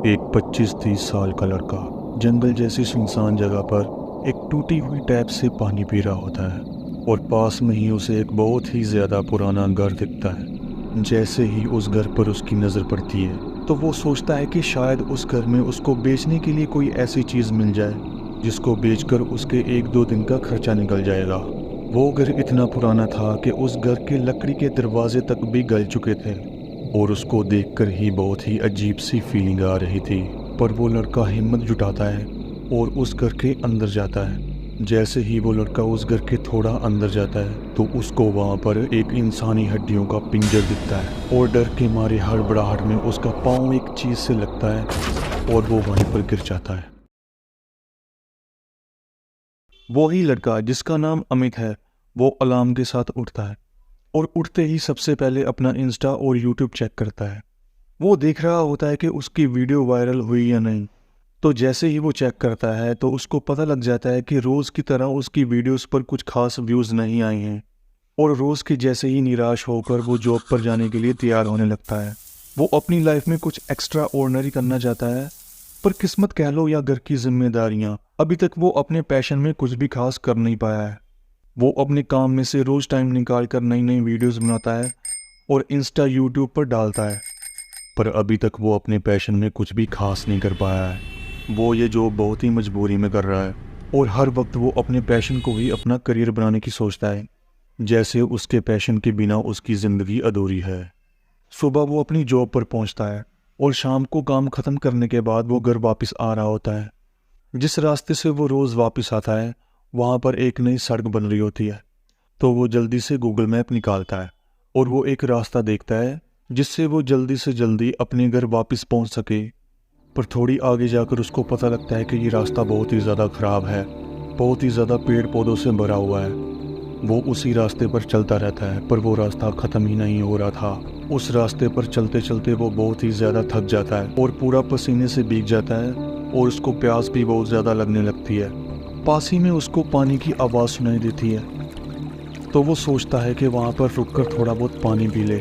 एक 25-30 साल का लड़का जंगल जैसी सुनसान जगह पर एक टूटी हुई टैप से पानी पी रहा होता है और पास में ही उसे एक बहुत ही ज़्यादा पुराना घर दिखता है। जैसे ही उस घर पर उसकी नज़र पड़ती है तो वो सोचता है कि शायद उस घर में उसको बेचने के लिए कोई ऐसी चीज़ मिल जाए जिसको बेचकर उसके 1-2 दिन का खर्चा निकल जाएगा। वो घर इतना पुराना था कि उस घर के लकड़ी के दरवाजे तक भी गल चुके थे और उसको देखकर ही बहुत ही अजीब सी फीलिंग आ रही थी। पर वो लड़का हिम्मत जुटाता है और उस घर के अंदर जाता है। जैसे ही वो लड़का उस घर के थोड़ा अंदर जाता है तो उसको वहाँ पर एक इंसानी हड्डियों का पिंजर दिखता है और डर के मारे हड़बड़ाहट में उसका पाँव एक चीज़ से लगता है और वो वहीं पर गिर जाता है। वो ही लड़का जिसका नाम अमित है वो अलार्म के साथ उठता है और उठते ही सबसे पहले अपना इंस्टा और यूट्यूब चेक करता है। वो देख रहा होता है कि उसकी वीडियो वायरल हुई या नहीं। तो जैसे ही वो चेक करता है तो उसको पता लग जाता है कि रोज़ की तरह उसकी वीडियोस पर कुछ खास व्यूज़ नहीं आए हैं और रोज़ के जैसे ही निराश होकर वो जॉब पर जाने के लिए तैयार होने लगता है। वो अपनी लाइफ में कुछ एक्स्ट्रा ऑर्डिनरी करना चाहता है, पर किस्मत कह लो या घर की जिम्मेदारियाँ, अभी तक वो अपने पैशन में कुछ भी खास कर नहीं पाया है। वो अपने काम में से रोज़ टाइम निकाल कर नई नई वीडियोस बनाता है और इंस्टा यूट्यूब पर डालता है, पर अभी तक वो अपने पैशन में कुछ भी खास नहीं कर पाया है। वो ये जॉब बहुत ही मजबूरी में कर रहा है और हर वक्त वो अपने पैशन को ही अपना करियर बनाने की सोचता है, जैसे उसके पैशन के बिना उसकी ज़िंदगी अधूरी है। सुबह वो अपनी जॉब पर पहुंचता है और शाम को काम ख़त्म करने के बाद वो घर वापस आ रहा होता है। जिस रास्ते से वो रोज़ वापस आता है वहाँ पर एक नई सड़क बन रही होती है, तो वो जल्दी से गूगल मैप निकालता है और वो एक रास्ता देखता है जिससे वो जल्दी से जल्दी अपने घर वापस पहुँच सके। पर थोड़ी आगे जाकर उसको पता लगता है कि ये रास्ता बहुत ही ज़्यादा ख़राब है, बहुत ही ज़्यादा पेड़ पौधों से भरा हुआ है। वो उसी रास्ते पर चलता रहता है पर वो रास्ता ख़त्म ही नहीं हो रहा था। उस रास्ते पर चलते चलते वो बहुत ही ज़्यादा थक जाता है और पूरा पसीने से भीग जाता है और उसको प्यास भी बहुत ज़्यादा लगने लगती है। पास ही में उसको पानी की आवाज़ सुनाई देती है, तो वो सोचता है कि वहाँ पर रुककर थोड़ा बहुत पानी पी ले।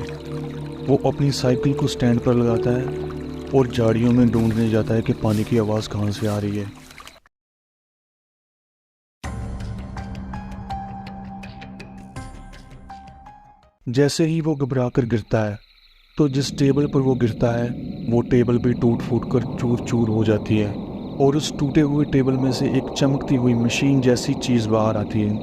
वो अपनी साइकिल को स्टैंड पर लगाता है और झाड़ियों में ढूंढने जाता है कि पानी की आवाज़ कहाँ से आ रही है। जैसे ही वो घबराकर गिरता है तो जिस टेबल पर वो गिरता है वो टेबल भी टूट फूट कर चूर चूर हो जाती है और उस टूटे हुए टेबल में से एक चमकती हुई मशीन जैसी चीज़ बाहर आती है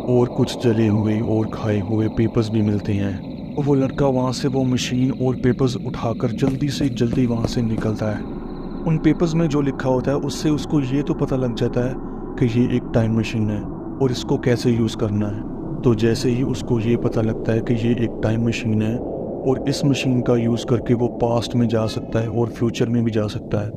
और कुछ जले हुए और खाए हुए पेपर्स भी मिलते हैं। वो लड़का वहाँ से वो मशीन और पेपर्स उठाकर जल्दी से जल्दी वहाँ से निकलता है। उन पेपर्स में जो लिखा होता है उससे उसको ये तो पता लग जाता है कि ये एक टाइम मशीन है और इसको कैसे यूज़ करना है। तो जैसे ही उसको ये पता लगता है कि ये एक टाइम मशीन है और इस मशीन का यूज़ करके वो पास्ट में जा सकता है और फ्यूचर में भी जा सकता है,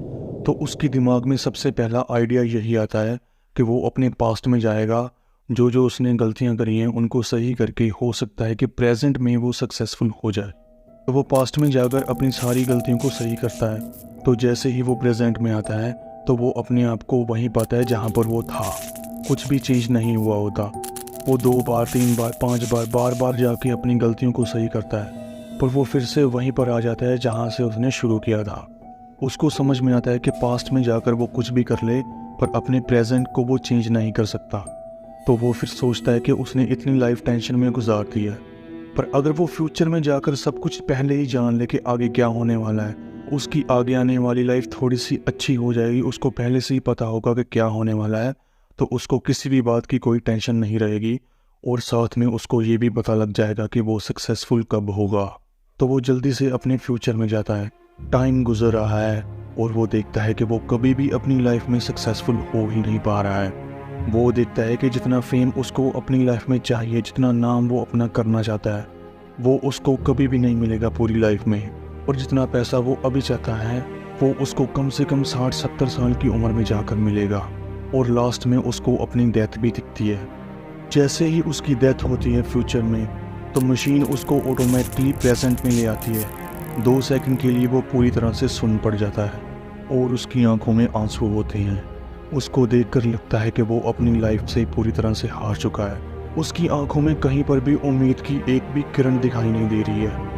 तो उसके दिमाग में सबसे पहला आइडिया यही आता है कि वो अपने पास्ट में जाएगा, जो जो उसने गलतियां करी हैं उनको सही करके हो सकता है कि प्रेजेंट में वो सक्सेसफुल हो जाए। तो वो पास्ट में जाकर अपनी सारी गलतियों को सही करता है। तो जैसे ही वो प्रेजेंट में आता है तो वो अपने आप को वहीं पाता है जहाँ पर वो था। कुछ भी चीज़ नहीं हुआ होता। वो 2 बार 3 बार 5 बार बार बार जाके अपनी गलतियों को सही करता है, पर वो फिर से वहीं पर आ जाता है जहाँ से उसने शुरू किया था। उसको समझ में आता है कि पास्ट में जाकर वो कुछ भी कर ले पर अपने प्रेजेंट को वो चेंज नहीं कर सकता। तो वो फिर सोचता है कि उसने इतनी लाइफ टेंशन में गुजार दी है, पर अगर वो फ्यूचर में जाकर सब कुछ पहले ही जान ले कि आगे क्या होने वाला है, उसकी आगे आने वाली लाइफ थोड़ी सी अच्छी हो जाएगी, उसको पहले से ही पता होगा कि क्या होने वाला है, तो उसको किसी भी बात की कोई टेंशन नहीं रहेगी और साथ में उसको ये भी पता लग जाएगा कि वो सक्सेसफुल कब होगा। तो वो जल्दी से अपने फ्यूचर में जाता है। टाइम गुजर रहा है और वो देखता है कि वो कभी भी अपनी लाइफ में सक्सेसफुल हो ही नहीं पा रहा है। वो देखता है कि जितना फेम उसको अपनी लाइफ में चाहिए, जितना नाम वो अपना करना चाहता है, वो उसको कभी भी नहीं मिलेगा पूरी लाइफ में। और जितना पैसा वो अभी चाहता है वो उसको कम से कम 60-70 साल की उम्र में जाकर मिलेगा। और लास्ट में उसको अपनी डेथ भी दिखती है। जैसे ही उसकी डेथ होती है फ्यूचर में, तो मशीन उसको ऑटोमेटिकली प्रेजेंट में ले आती है। 2 सेकंड के लिए वो पूरी तरह से सुन्न पड़ जाता है और उसकी आंखों में आंसू होते हैं। उसको देखकर लगता है कि वो अपनी लाइफ से पूरी तरह से हार चुका है। उसकी आंखों में कहीं पर भी उम्मीद की एक भी किरण दिखाई नहीं दे रही है।